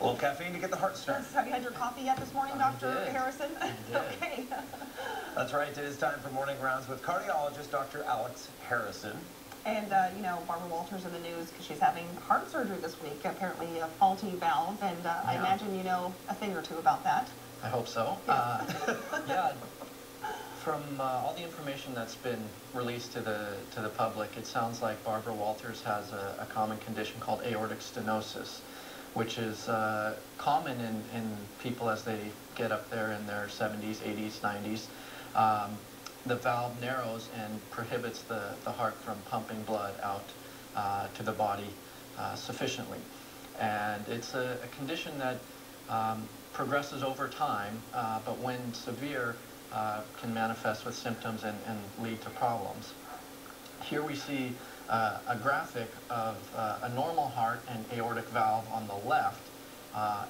A little caffeine to get the heart started. Yes. Have you had your coffee yet this morning, Dr. Harrison? I did. Okay. That's right. It is time for Morning Rounds with cardiologist Dr. Alex Harrison. And, you know, Babara Walters in the news because she's having heart surgery this week, apparently a faulty valve, and I imagine you know a thing or two about that. I hope so. Yes. Yeah. From all the information that's been released to the public, it sounds like Babara Walters has a common condition called aortic stenosis, which is common in people as they get up there in their 70s, 80s, 90s. The valve narrows and prohibits the heart from pumping blood out to the body sufficiently. And it's a condition that progresses over time, but when severe, can manifest with symptoms and lead to problems. Here we see a graphic of a normal heart and aortic valve on the left,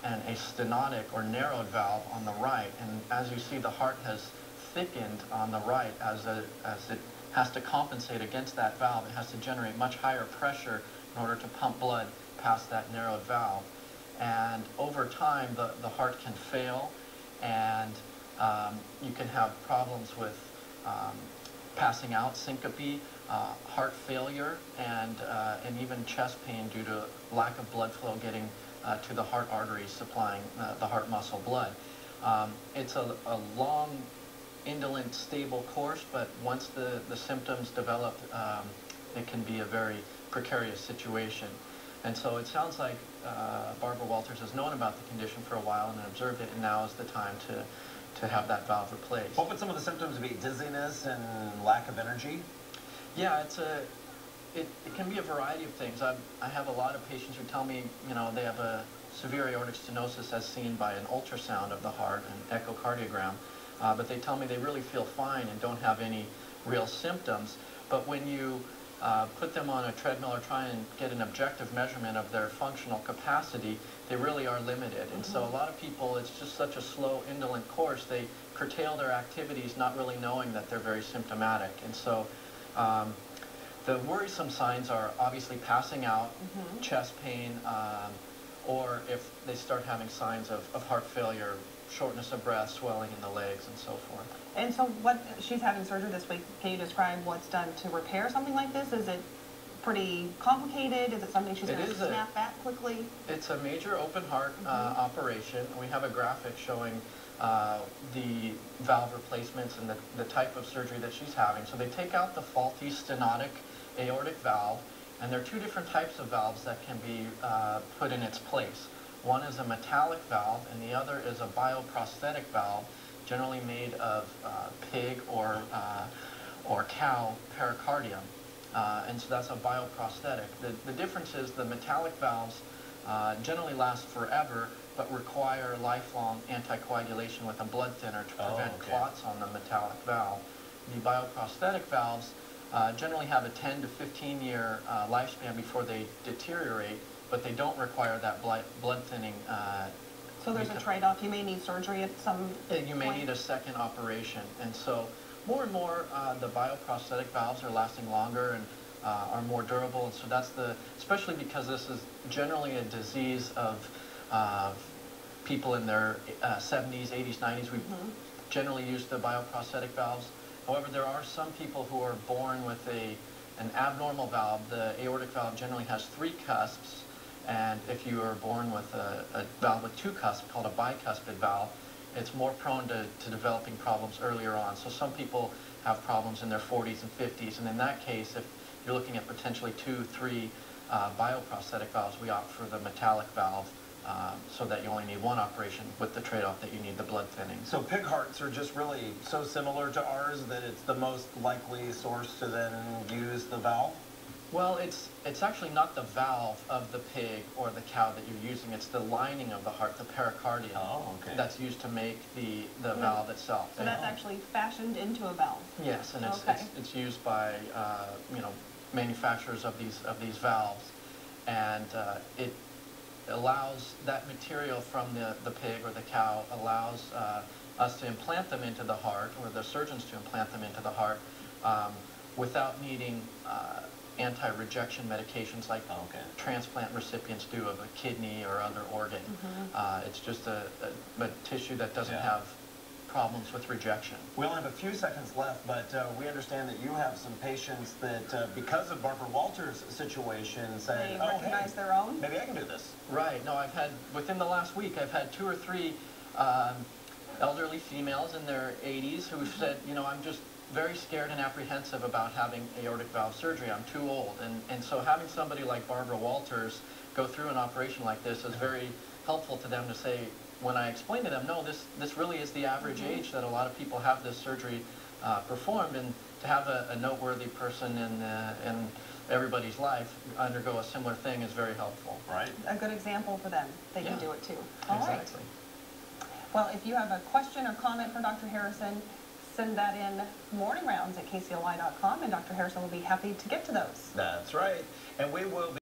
and a stenotic or narrowed valve on the right. And as you see, the heart has thickened on the right as it has to compensate against that valve. It has to generate much higher pressure in order to pump blood past that narrowed valve. And over time, the heart can fail, and you can have problems with passing out, syncope, heart failure, and even chest pain due to lack of blood flow getting to the heart arteries supplying the heart muscle blood. It's a long, indolent, stable course, but once the symptoms develop, it can be a very precarious situation. And so it sounds like Babara Walters has known about the condition for a while and observed it, and now is the time to have that valve replaced. What would some of the symptoms be? Dizziness and lack of energy? Yeah, it can be a variety of things. I have a lot of patients who tell me, you know, they have a severe aortic stenosis as seen by an ultrasound of the heart, an echocardiogram, but they tell me they really feel fine and don't have any real symptoms. But when you put them on a treadmill or try and get an objective measurement of their functional capacity, they really are limited. And so a lot of people, it's just such a slow, indolent course, they curtail their activities not really knowing that they're very symptomatic. And so the worrisome signs are obviously passing out, chest pain, or if they start having signs of heart failure, shortness of breath, swelling in the legs, and so forth. And so she's having surgery this week. Can you describe what's done to repair something like this? Is it pretty complicated? Is it something she's going to snap back quickly? It's a major open heart operation. We have a graphic showing the valve replacements and the type of surgery that she's having. So they take out the faulty stenotic aortic valve, and there are two different types of valves that can be put in its place. One is a metallic valve, and the other is a bioprosthetic valve, generally made of pig or cow pericardium. And so that's a bioprosthetic. The difference is the metallic valves generally last forever, but require lifelong anticoagulation with a blood thinner to prevent clots on the metallic valve. The bioprosthetic valves generally have a 10 to 15 year lifespan before they deteriorate, but they don't require that blood thinning. So there's a trade-off. You may need surgery at some point. You may need a second operation. And so more and more the bioprosthetic valves are lasting longer and are more durable. And so that's especially because this is generally a disease of people in their 70s, 80s, 90s. We generally use the bioprosthetic valves. However, there are some people who are born with an abnormal valve. The aortic valve generally has 3 cusps. And if you are born with a valve with 2 cusps, called a bicuspid valve, it's more prone to developing problems earlier on. So some people have problems in their 40s and 50s, and in that case, if you're looking at potentially 2, 3 bioprosthetic valves, we opt for the metallic valve so that you only need 1 operation, with the trade-off that you need the blood thinning. So pig hearts are just really so similar to ours that it's the most likely source to then use the valve? Well, it's actually not the valve of the pig or the cow that you're using. It's the lining of the heart, the pericardium, that's used to make the valve itself. So that's actually fashioned into a valve. Yes, and it's used by you know, manufacturers of these valves, and it allows that material from the pig or the cow allows us to implant them into the heart, or the surgeons to implant them into the heart, without needing anti-rejection medications like transplant recipients do of a kidney or other organ. It's just a tissue that doesn't have problems with rejection. We only have a few seconds left, but we understand that you have some patients that, because of Barbara Walters' situation, say, they recognize their own. Maybe I can do this. Right. No, I've had, within the last week, I've had 2 or 3 elderly females in their 80s who said, you know, I'm just very scared and apprehensive about having aortic valve surgery. I'm too old. And so having somebody like Barbara Walters go through an operation like this is very helpful to them to say, when I explain to them, no, this really is the average age that a lot of people have this surgery performed, and to have a noteworthy person in everybody's life undergo a similar thing is very helpful. Right. A good example for them. They can do it too. Exactly. All right. Well, if you have a question or comment for Dr. Harrison, send that in morningrounds@kcoy.com, and Dr. Harrison will be happy to get to those. That's right. And we will be